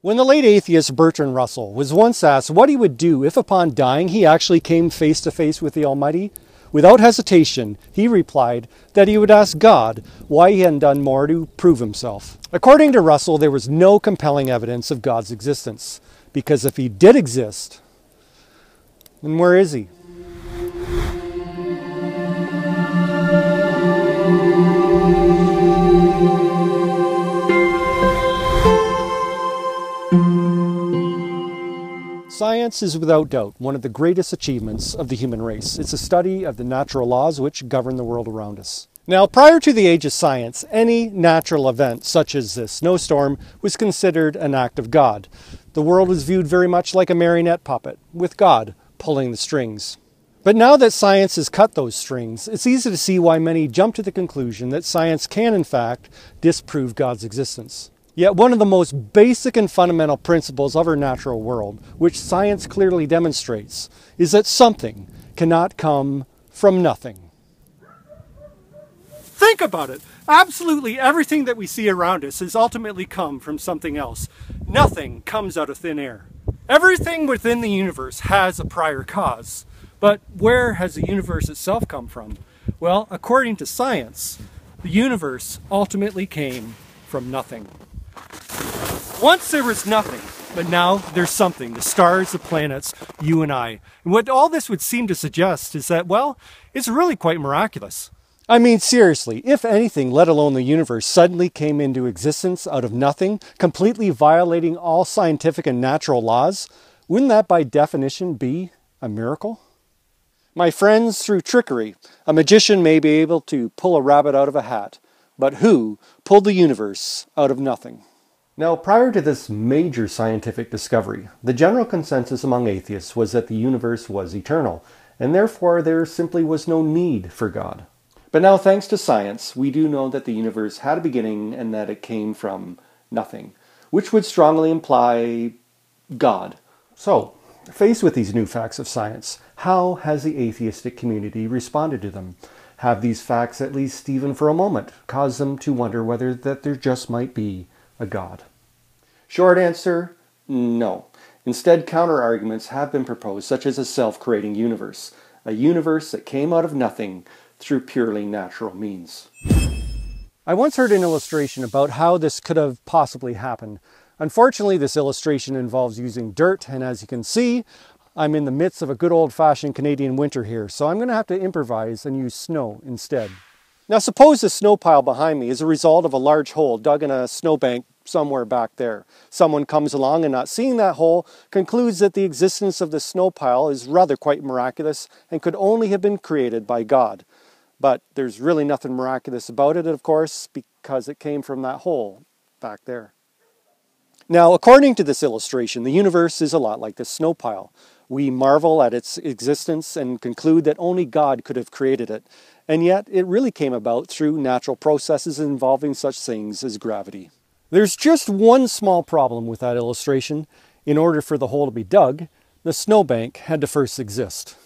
When the late atheist Bertrand Russell was once asked what he would do if upon dying he actually came face to face with the Almighty, without hesitation, he replied that he would ask God why he hadn't done more to prove himself. According to Russell, there was no compelling evidence of God's existence, because if he did exist, then where is he? Science is without doubt one of the greatest achievements of the human race. It's a study of the natural laws which govern the world around us. Now, prior to the age of science, any natural event, such as this snowstorm, was considered an act of God. The world was viewed very much like a marionette puppet, with God pulling the strings. But now that science has cut those strings, it's easy to see why many jump to the conclusion that science can, in fact, disprove God's existence. Yet one of the most basic and fundamental principles of our natural world, which science clearly demonstrates, is that something cannot come from nothing. Think about it. Absolutely everything that we see around us has ultimately come from something else. Nothing comes out of thin air. Everything within the universe has a prior cause. But where has the universe itself come from? Well, according to science, the universe ultimately came from nothing. Once there was nothing, but now there's something. The stars, the planets, you and I. And what all this would seem to suggest is that, well, it's really quite miraculous. I mean, seriously, if anything, let alone the universe, suddenly came into existence out of nothing, completely violating all scientific and natural laws, wouldn't that by definition be a miracle? My friends, through trickery, a magician may be able to pull a rabbit out of a hat, but who pulled the universe out of nothing? Now, prior to this major scientific discovery, the general consensus among atheists was that the universe was eternal, and therefore there simply was no need for God. But now, thanks to science, we do know that the universe had a beginning and that it came from nothing, which would strongly imply God. So, faced with these new facts of science, how has the atheistic community responded to them? Have these facts, at least even for a moment, caused them to wonder whether that there just might be a God? Short answer, no. Instead, counter-arguments have been proposed, such as a self-creating universe, a universe that came out of nothing through purely natural means. I once heard an illustration about how this could have possibly happened. Unfortunately, this illustration involves using dirt, and as you can see, I'm in the midst of a good old-fashioned Canadian winter here, so I'm going to have to improvise and use snow instead. Now suppose the snow pile behind me is a result of a large hole dug in a snowbank somewhere back there. Someone comes along and, not seeing that hole, concludes that the existence of the snow pile is rather quite miraculous and could only have been created by God. But there's really nothing miraculous about it, of course, because it came from that hole back there. Now, according to this illustration, the universe is a lot like this snow pile. We marvel at its existence and conclude that only God could have created it. And yet, it really came about through natural processes involving such things as gravity. There's just one small problem with that illustration. In order for the hole to be dug, the snowbank had to first exist.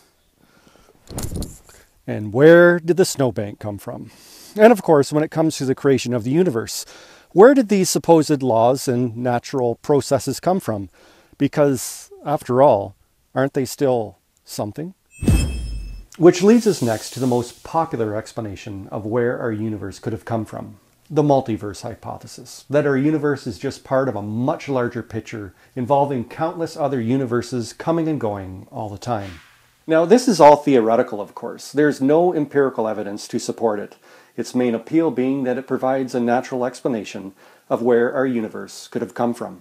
And where did the snowbank come from? And of course, when it comes to the creation of the universe, where did these supposed laws and natural processes come from? Because, after all, aren't they still something? Which leads us next to the most popular explanation of where our universe could have come from. The multiverse hypothesis, that our universe is just part of a much larger picture involving countless other universes coming and going all the time. Now, this is all theoretical, of course. There's no empirical evidence to support it. Its main appeal being that it provides a natural explanation of where our universe could have come from.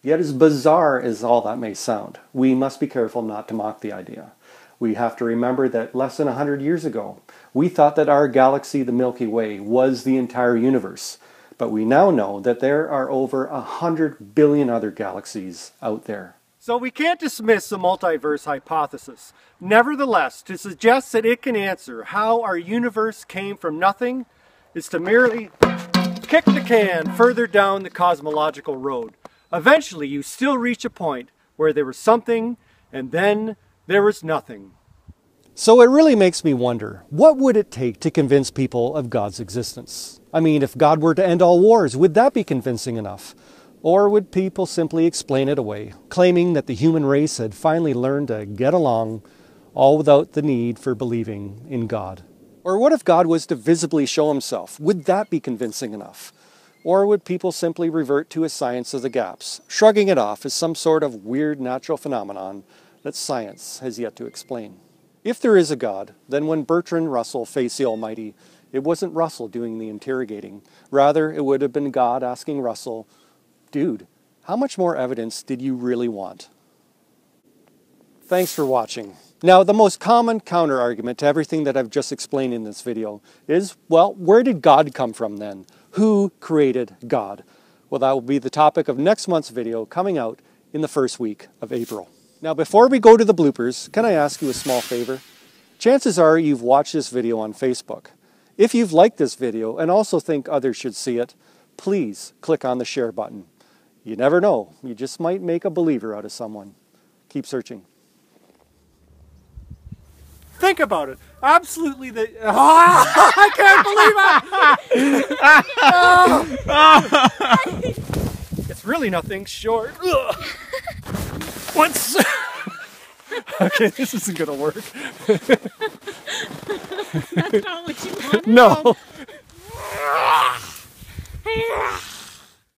Yet, as bizarre as all that may sound, we must be careful not to mock the idea. We have to remember that less than 100 years ago, we thought that our galaxy, the Milky Way, was the entire universe. But we now know that there are over 100 billion other galaxies out there. So we can't dismiss the multiverse hypothesis. Nevertheless, to suggest that it can answer how our universe came from nothing is to merely kick the can further down the cosmological road. Eventually, you still reach a point where there was something, and then there was nothing. So it really makes me wonder, what would it take to convince people of God's existence? I mean, if God were to end all wars, would that be convincing enough? Or would people simply explain it away, claiming that the human race had finally learned to get along, all without the need for believing in God? Or what if God was to visibly show himself? Would that be convincing enough? Or would people simply revert to a science of the gaps, shrugging it off as some sort of weird natural phenomenon that science has yet to explain? If there is a God, then when Bertrand Russell faced the Almighty, it wasn't Russell doing the interrogating. Rather, it would have been God asking Russell, "Dude, how much more evidence did you really want?" Thanks for watching. Now, the most common counter-argument to everything that I've just explained in this video is, well, where did God come from then? Who created God? Well, that will be the topic of next month's video coming out in the first week of April. Now, before we go to the bloopers, can I ask you a small favor? Chances are you've watched this video on Facebook. If you've liked this video and also think others should see it, please click on the share button. You never know, you just might make a believer out of someone. Keep searching. Think about it. Absolutely I can't believe it! It's really nothing short. What's... Okay, this isn't gonna work. That's not what you wanted. No.